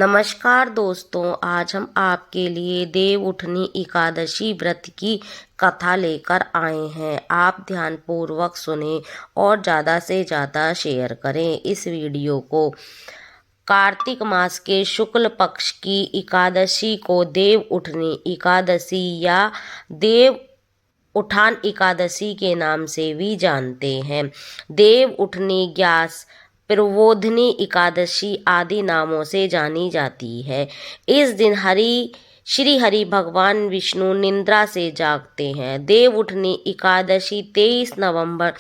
नमस्कार दोस्तों, आज हम आपके लिए देवउठनी एकादशी व्रत की कथा लेकर आए हैं। आप ध्यानपूर्वक सुने और ज़्यादा से ज़्यादा शेयर करें इस वीडियो को। कार्तिक मास के शुक्ल पक्ष की एकादशी को देवउठनी एकादशी या देव उठान एकादशी के नाम से भी जानते हैं। देवउठनी, ग्यास, प्रबोधिनी एकादशी आदि नामों से जानी जाती है। इस दिन श्री हरि भगवान विष्णु निद्रा से जागते हैं। देवउठनी एकादशी 23 नवंबर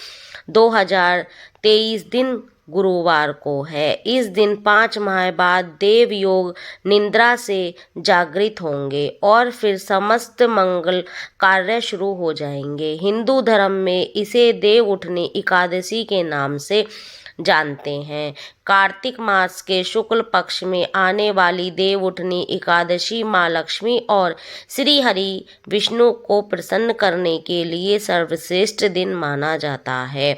2023 दिन गुरुवार को है। इस दिन 5 माह बाद देव योग निद्रा से जागृत होंगे और फिर समस्त मंगल कार्य शुरू हो जाएंगे। हिंदू धर्म में इसे देवउठनी एकादशी के नाम से जानते हैं। कार्तिक मास के शुक्ल पक्ष में आने वाली देवउठनी एकादशी माँ लक्ष्मी और श्री हरि विष्णु को प्रसन्न करने के लिए सर्वश्रेष्ठ दिन माना जाता है।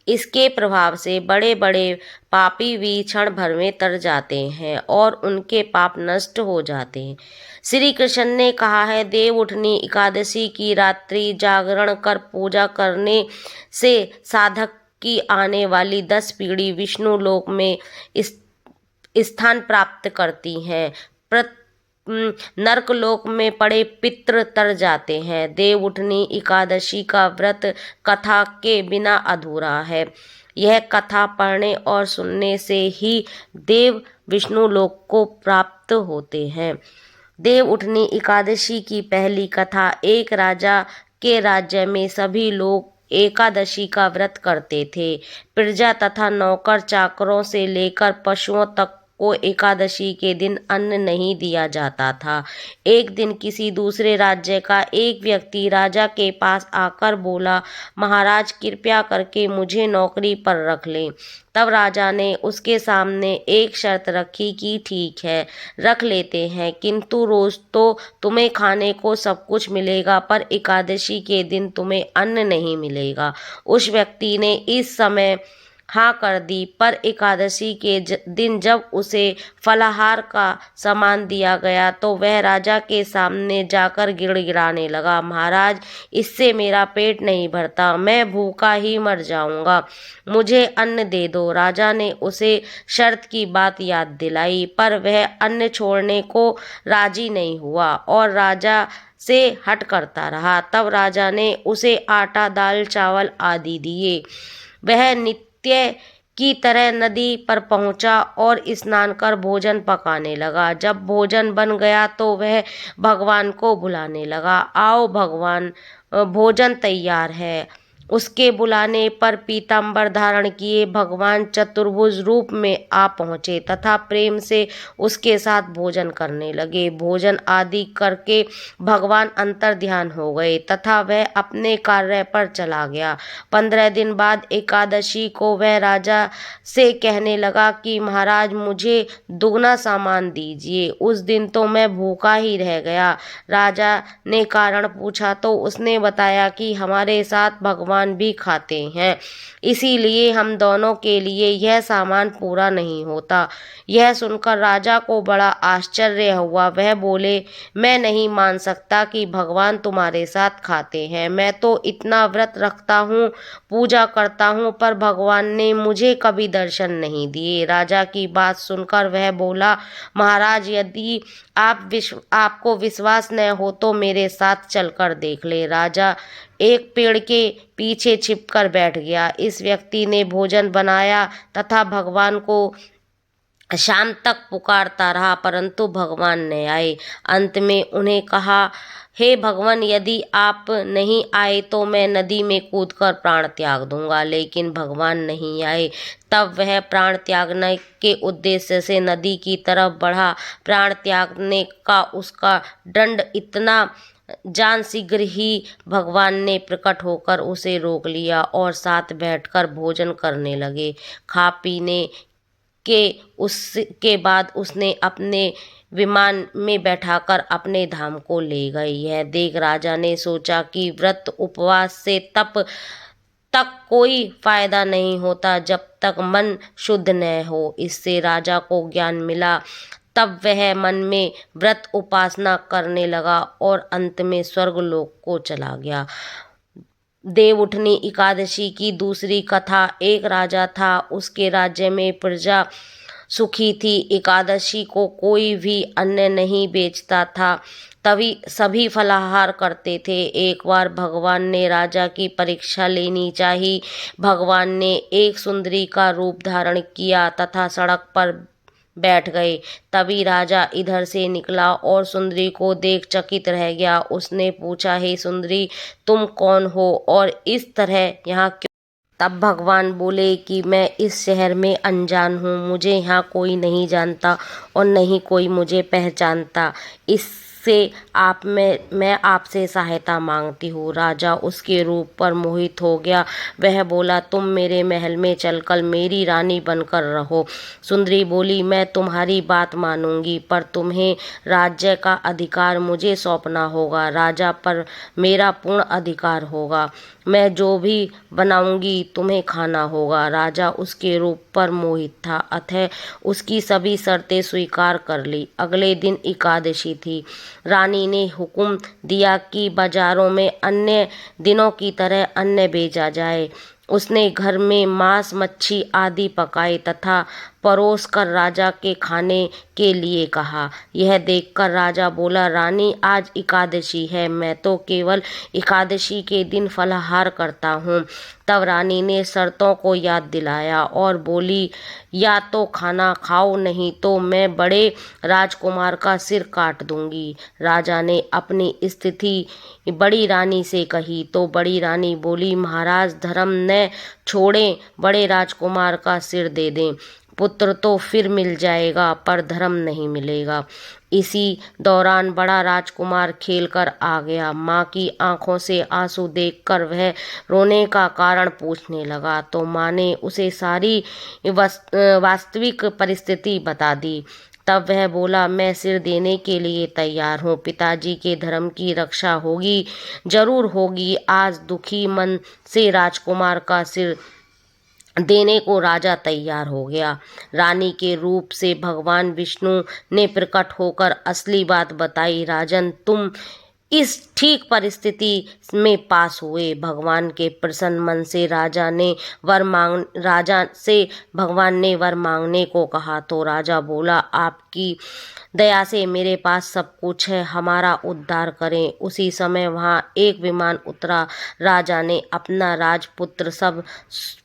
इसके प्रभाव से बड़े बड़े पापी भी क्षण भर में तर जाते हैं और उनके पाप नष्ट हो जाते हैं। श्री कृष्ण ने कहा है, देवउठनी एकादशी की रात्रि जागरण कर पूजा करने से साधक की आने वाली 10 पीढ़ी विष्णु लोक में स्थान प्राप्त करती हैं। नरक लोक में पड़े पितृ तर जाते हैं। देवउठनी एकादशी का व्रत कथा के बिना अधूरा है। यह कथा पढ़ने और सुनने से ही देव विष्णु लोक को प्राप्त होते हैं। देवउठनी एकादशी की पहली कथा, एक राजा के राज्य में सभी लोग एकादशी का व्रत करते थे। प्रजा तथा नौकर चाकरों से लेकर पशुओं तक को एकादशी के दिन अन्न नहीं दिया जाता था। एक दिन किसी दूसरे राज्य का एक व्यक्ति राजा के पास आकर बोला, महाराज कृपया करके मुझे नौकरी पर रख लें। तब राजा ने उसके सामने एक शर्त रखी कि ठीक है, रख लेते हैं, किंतु रोज तो तुम्हें खाने को सब कुछ मिलेगा, पर एकादशी के दिन तुम्हें अन्न नहीं मिलेगा। उस व्यक्ति ने इस समय हाँ कर दी, पर एकादशी के दिन जब उसे फलाहार का सामान दिया गया तो वह राजा के सामने जाकर गिड़गिड़ाने लगा, महाराज इससे मेरा पेट नहीं भरता, मैं भूखा ही मर जाऊंगा, मुझे अन्न दे दो। राजा ने उसे शर्त की बात याद दिलाई, पर वह अन्न छोड़ने को राजी नहीं हुआ और राजा से हट करता रहा। तब राजा ने उसे आटा, दाल, चावल आदि दिए। वह नित्य की तरह नदी पर पहुंचा और स्नान कर भोजन पकाने लगा। जब भोजन बन गया तो वह भगवान को बुलाने लगा, आओ भगवान, भोजन तैयार है। उसके बुलाने पर पीताम्बर धारण किए भगवान चतुर्भुज रूप में आ पहुँचे तथा प्रेम से उसके साथ भोजन करने लगे। भोजन आदि करके भगवान अंतर ध्यान हो गए तथा वह अपने कार्य पर चला गया। 15 दिन बाद एकादशी को वह राजा से कहने लगा कि महाराज मुझे दुगना सामान दीजिए, उस दिन तो मैं भूखा ही रह गया। राजा ने कारण पूछा तो उसने बताया कि हमारे साथ भगवान भी खाते हैं, इसीलिए हम दोनों के लिए यह सामान पूरा नहीं होता। यह सुनकर राजा को बड़ा आश्चर्य हुआ। वह बोले, मैं नहीं मान सकता कि भगवान तुम्हारे साथ खाते हैं। मैं तो इतना व्रत रखता हूँ, पूजा करता हूँ, पर भगवान ने मुझे कभी दर्शन नहीं दिए। राजा की बात सुनकर वह बोला, महाराज यदि आपको विश्वास न हो तो मेरे साथ चलकर देख ले। राजा एक पेड़ के पीछे छिपकर बैठ गया। इस व्यक्ति ने भोजन बनाया तथा भगवान को शाम तक पुकारता रहा, परंतु भगवान नहीं आए। अंत में उन्हें कहा, हे भगवान, यदि आप नहीं आए तो मैं नदी में कूदकर प्राण त्याग दूंगा। लेकिन भगवान नहीं आए। तब वह प्राण त्यागने के उद्देश्य से नदी की तरफ बढ़ा। प्राण त्यागने का उसका दंड इतना जान शीघ्र ही भगवान ने प्रकट होकर उसे रोक लिया और साथ बैठकर भोजन करने लगे। खा पीने के उसके बाद उसने अपने विमान में बैठाकर अपने धाम को ले गए। यह देख राजा ने सोचा कि व्रत उपवास से तप तक कोई फायदा नहीं होता जब तक मन शुद्ध न हो। इससे राजा को ज्ञान मिला। तब वह मन में व्रत उपासना करने लगा और अंत में स्वर्गलोक को चला गया। देवउठनी एकादशी की दूसरी कथा। एक राजा था, उसके राज्य में प्रजा सुखी थी। एकादशी को कोई भी अन्न नहीं बेचता था, तभी सभी फलाहार करते थे। एक बार भगवान ने राजा की परीक्षा लेनी चाहिए। भगवान ने एक सुंदरी का रूप धारण किया तथा सड़क पर बैठ गए। तभी राजा इधर से निकला और सुंदरी को देख चकित रह गया। उसने पूछा, हे सुंदरी, तुम कौन हो और इस तरह यहाँ क्यों? तब भगवान बोले कि मैं इस शहर में अनजान हूँ, मुझे यहाँ कोई नहीं जानता और नहीं कोई मुझे पहचानता। इससे मैं आपसे सहायता मांगती हूँ। राजा उसके रूप पर मोहित हो गया। वह बोला, तुम मेरे महल में चलकर मेरी रानी बनकर रहो। सुंदरी बोली, मैं तुम्हारी बात मानूंगी, पर तुम्हें राज्य का अधिकार मुझे सौंपना होगा। राजा पर मेरा पूर्ण अधिकार होगा। मैं जो भी बनाऊंगी तुम्हें खाना होगा। राजा उसके रूप पर मोहित था, अतः उसकी सभी शर्तें स्वीकार कर ली। अगले दिन एकादशी थी। रानी ने हुक्म दिया कि बाजारों में अन्य दिनों की तरह अन्न बेचा जाए। उसने घर में मांस मच्छी आदि पकाए तथा परोस कर राजा के खाने के लिए कहा। यह देखकर राजा बोला, रानी, आज एकादशी है, मैं तो केवल एकादशी के दिन फलाहार करता हूँ। तब रानी ने शर्तों को याद दिलाया और बोली, या तो खाना खाओ, नहीं तो मैं बड़े राजकुमार का सिर काट दूंगी। राजा ने अपनी स्थिति बड़ी रानी से कही तो बड़ी रानी बोली, महाराज, धर्म न छोड़ें, बड़े राजकुमार का सिर दे दें। पुत्र तो फिर मिल जाएगा पर धर्म नहीं मिलेगा। इसी दौरान बड़ा राजकुमार खेलकर आ गया। माँ की आंखों से आंसू देखकर वह रोने का कारण पूछने लगा तो माँ ने उसे सारी वास्तविक परिस्थिति बता दी। तब वह बोला, मैं सिर देने के लिए तैयार हूँ। पिताजी के धर्म की रक्षा होगी, जरूर होगी। आज दुखी मन से राजकुमार का सिर देने को राजा तैयार हो गया। रानी के रूप से भगवान विष्णु ने प्रकट होकर असली बात बताई। राजन, तुम इस ठीक परिस्थिति में पास हुए। भगवान के प्रसन्न मन से राजा से भगवान ने वर मांगने को कहा तो राजा बोला, आपकी दया से मेरे पास सब कुछ है, हमारा उद्धार करें। उसी समय वहां एक विमान उतरा। राजा ने अपना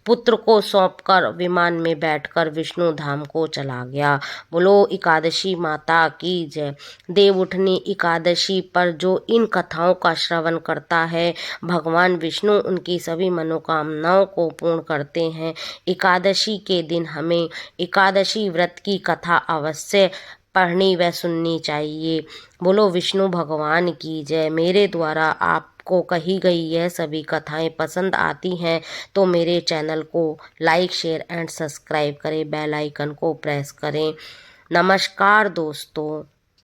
पुत्र को सौंपकर विमान में बैठकर विष्णु धाम को चला गया। बोलो एकादशी माता की जय। देवउठनी एकादशी पर जो इन कथाओं का श्रवण करता है, भगवान विष्णु उनकी सभी मनोकामनाओं को पूर्ण करते हैं। एकादशी के दिन हमें एकादशी व्रत की कथा अवश्य पढ़नी व सुननी चाहिए। बोलो विष्णु भगवान की जय। मेरे द्वारा आपको कही गई यह सभी कथाएं पसंद आती हैं तो मेरे चैनल को लाइक, शेयर एंड सब्सक्राइब करें, बेल आइकन को प्रेस करें। नमस्कार दोस्तों।